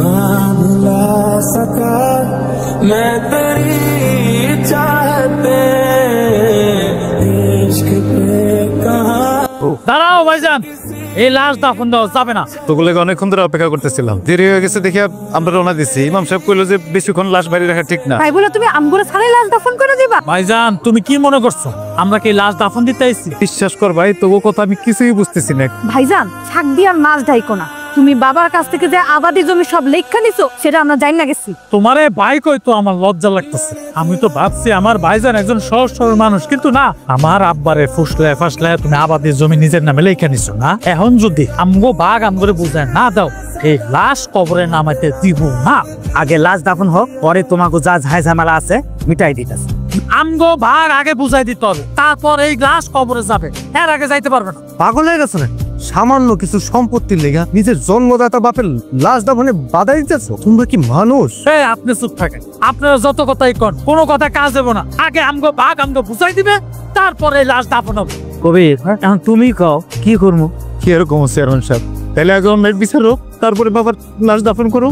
ना भुला सका मैं तेरी चाहते इश्क पे कहा। দাঁড়াও ভাইজান, এই লাশ দাফন দেওয়া যাবে না। তোগুলোকে অনেকক্ষণ ধরে অপেক্ষা করতেছিলাম, দেরি হয়ে গেছে দেখে আমরা রওনা দিচ্ছি। ইমাম সাহেব কইলো যে বেশিক্ষণ লাশ বাইরে রাখা ঠিক না। তাই বলে তুমি আমগুলো ছাড়াই লাশ দাফন করে দিবা? ভাইজান তুমি কি মনে করছো আমরা কি লাশ দাফন দিতে আইছি? বিশ্বাস কর ভাই, তোর কথা আমি কিছুই বুঝতেছি না। ভাইজান ছাক দিয়ার মাছ ঢাইকো না। তুমি বাবার কাছ থেকে যে আবাদি জমি সব লেখা নিছো সেটা আমরা জানি না গেছি। তোমারে ভাই কই তো আমার লজ্জা লাগতেছে। আমি তো ভাবছি আমার ভাইজান একজন সহজ সরল মানুষ, কিন্তু না, আমার আব্বারে ফুসলে ফাসলে তুমি আবাদি জমি নিজের নামে লেখা নিছো না। এখন যদি আমগো ভাগ আমগরে বুঝায় না দাও, এই লাশ কবরে নামাইতে দিব না। আগে লাশ দাফন হোক, পরে তোমাকে যা ঝাই ঝামেলা আছে মিটাই দিতেছে। আমগো ভাগ আগে বুঝাই দিতে হবে, তারপর এই লাশ কবরে যাবে, এর আগে যাইতে পারবে না। পাগল হয়ে গেছে না? সামান্য কিছু সম্পত্তির লেগা নিজের জন্মদাতা বাপের লাশ দাফনে বাধা দিতেছো? তোমরা কি মানুষ? আপনি চুপ থাকেন, আপনারা যত কথাই কন কোনো কথা কাজ দেবো না। আগে আমগো ভাগ আমগো বুঝাই দিবে, তারপরে লাশ দাফন হবে। কবির, এখন তুমি কও কি করবো? কি এরকম চেয়ারম্যান সাহেব? তাহলে আগে অন্যের বিচার হোক, তারপরে বাবার লাশ দাফন করো।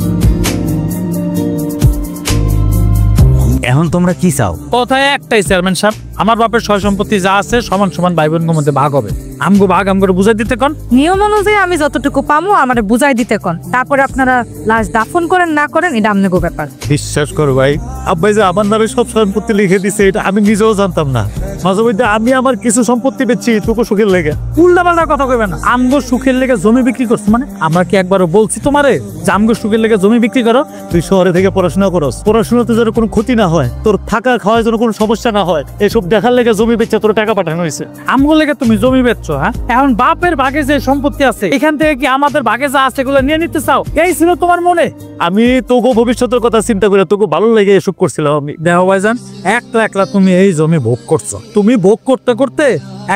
এখন তোমরা কি চাও? কথায় একটাই চেয়ারম্যান সাহেব, আমার বাপের সয় সম্পত্তি যা আছে সমান সমান ভাই বোনের মধ্যে ভাগ হবে। আমগো ভাগ আমগো বুঝাই দিতে কোন। নিয়ম অনুযায়ী আমি যতটুকু পামো আমারে বুঝাই দিতে কোন, তারপরে আপনারা লাশ দাফন করেন না করেন এটা আপনাদের ব্যাপার। বিশ্বাস করো ভাই, আব্বাই যে আমার নামে সব সম্পত্তি লিখে দিছে এটা আমি নিজেও জানতাম না। মাঝে মধ্যে আমি আমার কিছু সম্পত্তি বেচছি তোকে সুখের লেগে। উল্টা পাল্টা কথা কইবে না। আমগো সুখের লেগে জমি বিক্রি করছো মানে? আমরা কি একবারও বলছি তোমারে যে আমগো সুখের লেগে জমি বিক্রি করো? তুই শহরে থেকে পড়াশোনা করস, পড়াশোনাতে যেন কোনো ক্ষতি না হয়, তোর থাকা খাওয়ার জন্য কোনো সমস্যা না হয়, এসব দেখার লেগে জমি বেচে তোর টাকা পাঠানো হয়েছে। আমগো লেগে তুমি জমি বেচছো? হ্যাঁ, এখন বাপের ভাগে যে সম্পত্তি আছে এখান থেকে কি আমাদের ভাগে যা আছে এগুলো নিয়ে নিতে চাও? এই ছিল তোমার মনে? আমি তোকে ভবিষ্যতের কথা চিন্তা করে তোকে ভালো লেগে এসব করছিলাম। আমি দেখো ভাইজান, একলা একলা তুমি এই জমি ভোগ করছো, তুমি ভোগ করতে করতে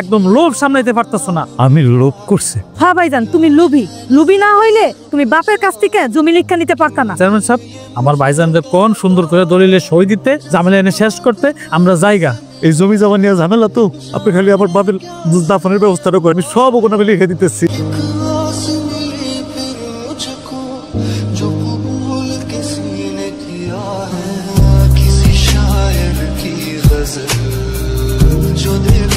একদম লোভ সামলাইতে পারতেছো না। আমি লোভ করছি? হ্যাঁ ভাইজান, তুমি লুবি না হইলে তুমি বাপের কাছ থেকে জমি লেখা নিতে পারতা না। চেয়ারম্যান সাহেব, আমার ভাইজানদের কোন সুন্দর করে দলিলে সই দিতে, ঝামেলা এনে শেষ করতে আমরা জায়গা। এই জমি জমা নিয়ে ঝামেলা তো আপনি খালি আমার বাপের দাফনের ব্যবস্থাটা করে আমি সব ওখানে আমি লিখে দিতেছি।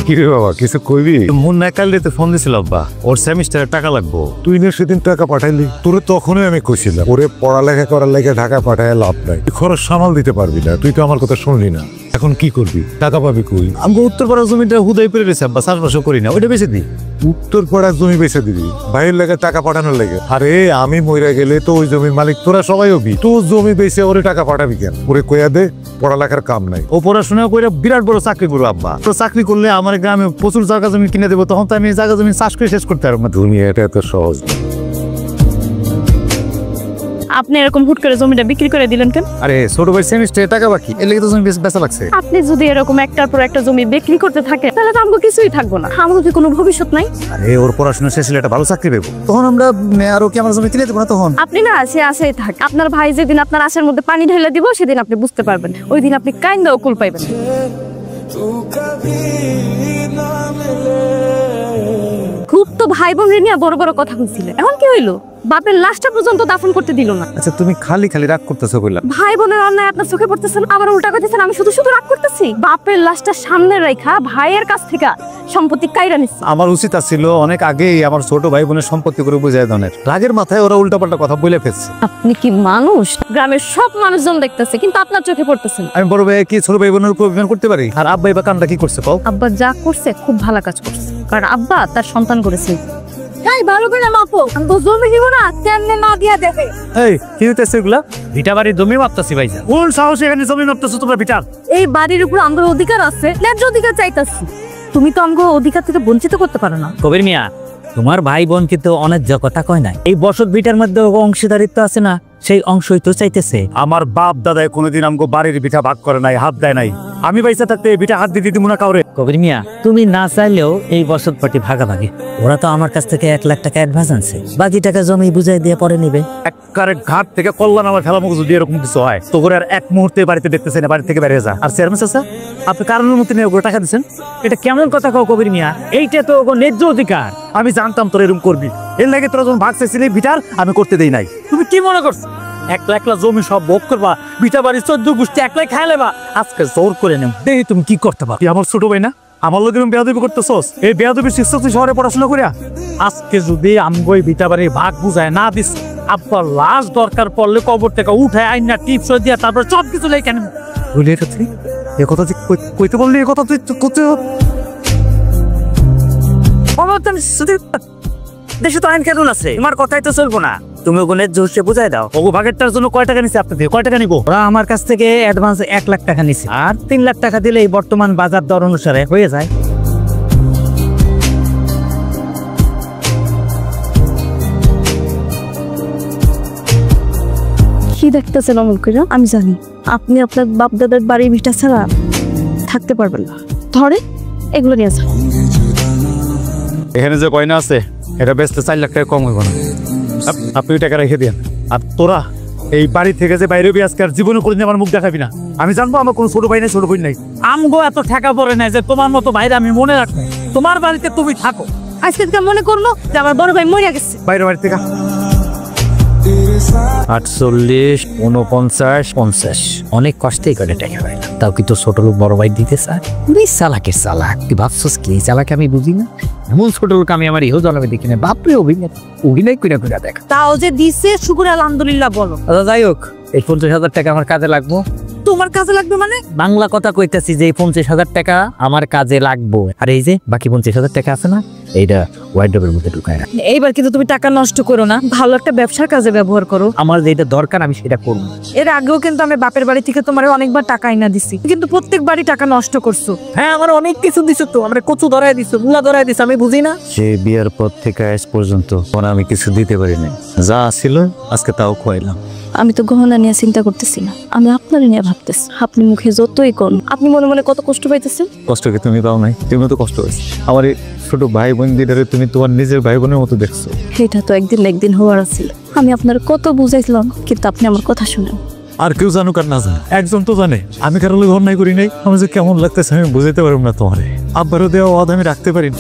কিরে বাবা কিছু কইবি? মুন্না কালকে ফোন দিছিল আব্বা, ওর সেমিস্টারে টাকা লাগবো। তুই না সেদিন টাকা পাঠাইলি? তোরে তখনই আমি কইছিলাম ওরে পড়ালেখা করার লেগে ঢাকা পাঠায় লাভ নাই, খরচ সামাল দিতে পারবি না। তুই তো আমার কথা শুনলি না। এখন কি করবি? টাকা পাবি কই? আমাকে উত্তরপাড়ার জমিটা হুদাই পেরে রয়েছে আব্বা, চাষবাসও করি না, ওইটা বেঁচে দিই। উত্তরপাড়ার জমি বেচে দিবি ভাইয়ের লেগে টাকা পাঠানোর লেগে? আরে আমি মইরা গেলে তো ওই জমির মালিক তোরা সবাই হবি, তোর জমি বেচে ওরে টাকা পাঠাবি কেন? ওরে কইয়া দে পড়ালেখার কাম নাই। ও পড়াশোনা করে বিরাট বড় চাকরি করবো আব্বা। তো চাকরি করলে আমার গ্রামে প্রচুর জায়গা জমি কিনে দেবো, তখন তো আমি জায়গা জমি চাষ করে শেষ করতে পারবো না। দুনিয়াটা এত সহজ। আপনি এরকম হুট করে জমিটা বিক্রি করে দিলেন কেন? আরে ছোট ভাই সেমিস্টারে টাকা বাকি, এর লেগে তো জমি বেচা লাগছে। আপনি যদি এরকম একটার পর একটা জমি বিক্রি করতে থাকেন তাহলে তো আমাকে কিছুই থাকবো না, আমাকে কি কোনো ভবিষ্যৎ নাই? আরে ওর পড়াশোনা শেষ হলে একটা ভালো চাকরি পেবো, তখন আমরা আরো কি আমার জমি কিনে দেবো না? তখন আপনি না সে আশাই থাক, আপনার ভাই যেদিন আপনার আশার মধ্যে পানি ঢেলে দিব সেদিন আপনি বুঝতে পারবেন, ওই দিন আপনি কাইন্দাও কুল পাইবেন। খুব তো ভাই বোন নিয়ে বড় বড় কথা বলছিলে, এখন কি হইলো? বাপের লাশটা পর্যন্ত দাফন করতে দিল না। আচ্ছা তুমি খালি খালি রাগ করতেছো কইলা? ভাই বোনের অন্যায় আপনার চোখে পড়তেছে না, আবার উল্টা কথাছেন আমি শুধু শুধু রাগ করতেছি? বাপের লাশটা সামনে রাখা ভাইয়ের কাছ থেকে সম্পত্তি কাইরা নিচ্ছে। আমার উচিত ছিল অনেক আগেই আমার ছোট ভাই বোনের সম্পত্তি করে বুঝাই দেওয়ার। রাগের মাথায় ওরা উল্টাপাল্টা কথা বলে ফেলছে। আপনি কি মানুষ? গ্রামের সব মানুষজন দেখতেছে কিন্তু আপনার চোখে পড়তেছে না। আমি বড় ভাই কি ছোট ভাই বোনের উপর অভিমান করতে পারি? আর আব্বা বা কানটা কি করছে কও? আব্বা যা করছে খুব ভালো কাজ করছে, কারণ আব্বা তার সন্তান করেছে। তাই ভালো করে মাপো, আমি তো জমি দিব না, কেমনে না দিয়া দেখে। এই কি হইতেছে এগুলা? ভিটা বাড়ির জমি মাপতাছি ভাইজান। কোন সাহসে এখানে জমি মাপতাছো তোমরা? ভিটা এই বাড়ির উপর আমাদের অধিকার আছে, ন্যায্য অধিকার চাইতাছি। তুমি তো আমাকে অধিকার থেকে বঞ্চিত করতে পারো না। কবির মিয়া, তোমার ভাই বোন কিন্তু অনেক কথা কয় নাই, এই বসত ভিটার মধ্যে অংশীদারিত্ব আছে না, সেই অংশই তো চাইতেছে। আমার বাপ দাদায় কোনোদিন আমাকে বাড়ির ভিটা ভাগ করে নাই, হাত দেয় নাই। আমি পয়সা থাকতে এই ভিটা হাত দিতে দিব না কাউরে। কবির মিয়া, তুমি না চাইলেও এই বসত পার্টি ভাগাভাগি, ওরা তো আমার কাছ থেকে 1 লাখ টাকা অ্যাডভান্স আনছে, বাকি টাকা জমি বুঝাই দিয়ে পরে নিবে। একবারে ঘাট থেকে কল্যাণ আমার ফেলা মুখ যদি এরকম কিছু হয় তো করে আর এক মুহূর্তে বাড়িতে দেখতেছে না, বাড়ি থেকে বেরিয়ে যা। আর চেয়ারম্যান চাচা আপনি কারণের মতো নিয়ে ওগুলো টাকা দিচ্ছেন, এটা কেমন কথা কও কবির মিয়া? এইটা তো ন্যায্য অধিকার। আমি জানতাম তোর এরকম করবি, এর লাগে তোরা যখন ভাগ চাইছিলি ভিটার আমি করতে দেই নাই। তুমি কি মনে করছো একলা একলা জমি সব ভোগ করবা, বিটা বাড়ি 14 গোষ্ঠী একলাই খাই লেবা। আজকে জোর করে নেব, দেখি তুমি কি করতে পারো। তুই আমার ছোট ভাই না, আমার লোক এরকম বেয়াদবি করতেছস? এই বেয়াদবি শিখছস তুই শহরে পড়াশোনা করিয়া? আজকে যদি আমগোই বিটা বাড়ির ভাগ বুঝায় না দিস, আব্বার লাশ দরকার পড়লে কবর থেকে উঠে আইনা টিপস দিয়া তারপর সব কিছু লেখে নেব। বলি এটা তুই এ কথা তুই কইতে বললি? এ কথা তুই করতে দেশে তো আইন কানুন আছে, তোমার কথাই তো চলবো না। তুমি ওখানে জোরসে বুঝাই দাও। ওগো ভাগেরটার জন্য কয় টাকা নিছে আপনাদের? কয় টাকা নিবো? ওরা আমার কাছ থেকে অ্যাডভান্স 1 লাখ টাকা নিছে, আর 3 লাখ টাকা দিলেই বর্তমান বাজার দর অনুসারে হয়ে যায়। কি দেখতেছেন অমল কইরা? আমি জানি আপনি আপনার বাপ দাদার বাড়ি ভিটা ছাড়া থাকতে পারবেন না। ধরে এগুলো নিয়ে যান। এখানে যে গয়না আছে এটা বেচলে 4 লাখ টাকা কম হইব না। আপনি ওই টাকা রেখে দেন। আর তোরা এই বাড়ি থেকে যে বাইরে আজকে আর জীবনে কোনদিন আমার মুখ দেখাবি না। আমি জানবো আমার কোনো ছোট ভাই নাই, ছোট বোন নাই। আমগো এত ঠেকা পড়ে নাই যে তোমার মতো ভাইরা আমি মনে রাখবো। তোমার বাড়িতে তুমি থাকো। আজকে মনে করলো যে আমার বড় ভাই মরে গেছে। বাইরে বাড়ি থেকে 48, 49, 50 অনেক কষ্টেই করে টাকা হয় না। তাও কি তো ছোট লোক বড় ভাই দিতে চায়? তুই চালাকের চালাক। তুই ভাবছস কি এই চালাক আমি বুঝি না? এমন ছোট লোক আমি আমার ইহো জন্মে দেখি না। বাপরে অভিনয় করে দেখ। তাও যে দিছে শুকুর আলহামদুলিল্লাহ বলো। আচ্ছা যাই হোক, এই 50,000 টাকা আমার কাজে লাগবো। তোমার কাজে লাগবে মানে? বাংলা কথা কইতাছি যে এই 50,000 টাকা আমার কাজে লাগবো। আর এই যে বাকি 50,000 টাকা আছে না, এইটা ওয়ার্ডরোবের মধ্যে ঢুকায় রাখ। এইবার কিন্তু তুমি টাকা নষ্ট করো না, ভালো একটা ব্যবসার কাজে ব্যবহার করো। আমার যেটা দরকার আমি সেটা করবো। এর আগেও কিন্তু আমি বাপের বাড়ি থেকে তোমার অনেকবার টাকা আইনা দিছি, কিন্তু প্রত্যেকবারই টাকা নষ্ট করছো। হ্যাঁ, আমার অনেক কিছু দিছো তো। আমার কচু ধরাই দিছো, মুলা ধরাই দিছো, আমি বুঝি না। সে বিয়ার পর থেকে আজ পর্যন্ত আমি কিছু দিতে পারি না। যা ছিল আজকে তাও খোয়াইলাম। আমি তো গহনা নিয়ে চিন্তা করতেছি না, আমি আপনারই নিয়ে ভাবতেছি। আপনি মুখে যতই কোন, আপনি মনে মনে কত কষ্ট পাইতেছেন। কষ্ট কি তুমি পাও নাই? তুমি তো কষ্ট হয়েছে। আমার এই ছোট ভাই বোন দিদারে তুমি তোমার নিজের ভাই বোনের মতো দেখছো। এটা তো একদিন না একদিন হওয়ার ছিল। আমি আপনার কত বুঝাইছিলাম, কিন্তু আপনি আমার কথা শুনেন। আর কেউ জানুক আর না জানে, একজন তো জানে আমি কারো লোক অন্যায় করি নাই। আমার যে কেমন লাগতেছে আমি বুঝাইতে পারবো না তোমারে। আব্বারও দেওয়া ওয়াদা আমি রাখতে পারি না।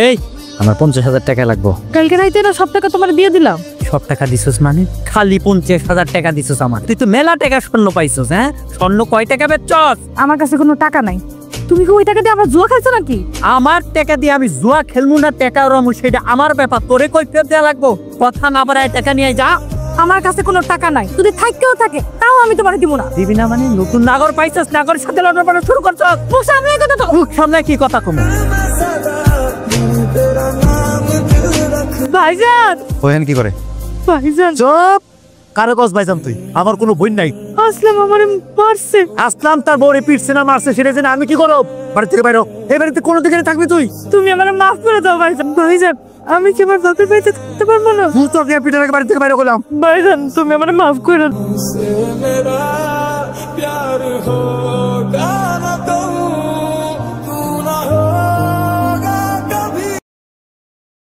এই আমার 50,000 টাকা লাগবো। কালকে রাইতে না সব টাকা তোমার দিয়ে দিলাম। সব টাকা দিছস মানে? খালি 50,000 টাকা দিছস আমার। তুই তো মেলা টাকা স্বর্ণ পাইছস। হ্যাঁ, স্বর্ণ কয় টাকা বেচছস? আমার কাছে কোনো টাকা নাই। তুমি কি ওই টাকা দিয়ে আমার জুয়া খেলছো নাকি? আমার টাকা দিয়ে আমি জুয়া খেলবো না, টাকা রমু সেটা আমার ব্যাপার। তোরে কই ফেরত দেয়া লাগবো? কথা না বাড়ায় টাকা নিয়ে যা। আমার কাছে কোনো টাকা নাই, যদি থাকতেও থাকে তাও আমি তোমার দিব না। দিবি না মানে? নতুন নাগর পাইছস, নাগরের সাথে লড়াই করা শুরু করছস। মুখ সামনে কথা তো। মুখ সামনে কি কথা কম? ভাইজান, ওহেন কি করে? ভাইজান চুপ! কারো কস ভাইজান তুই? আমার কোনো বোন নাই। আসলাম আমারে মারছে। আসলাম তার বউরে পিটছে না মারছে সেটা জেনে আমি কি করব? বাড়ি থেকে বাইরো। এই বাড়িতে কোনো দিকে থাকবি তুই? তুমি আমারে মাফ করে দাও ভাইজান। ভাইজান, আমি কি আমার বাপের বাড়িতে থাকতে পারবো না? তুই তো আগে পিটার বাড়ি থেকে বাইরে করলাম। ভাইজান, তুমি আমারে মাফ করে দাও। मेरा प्यार हो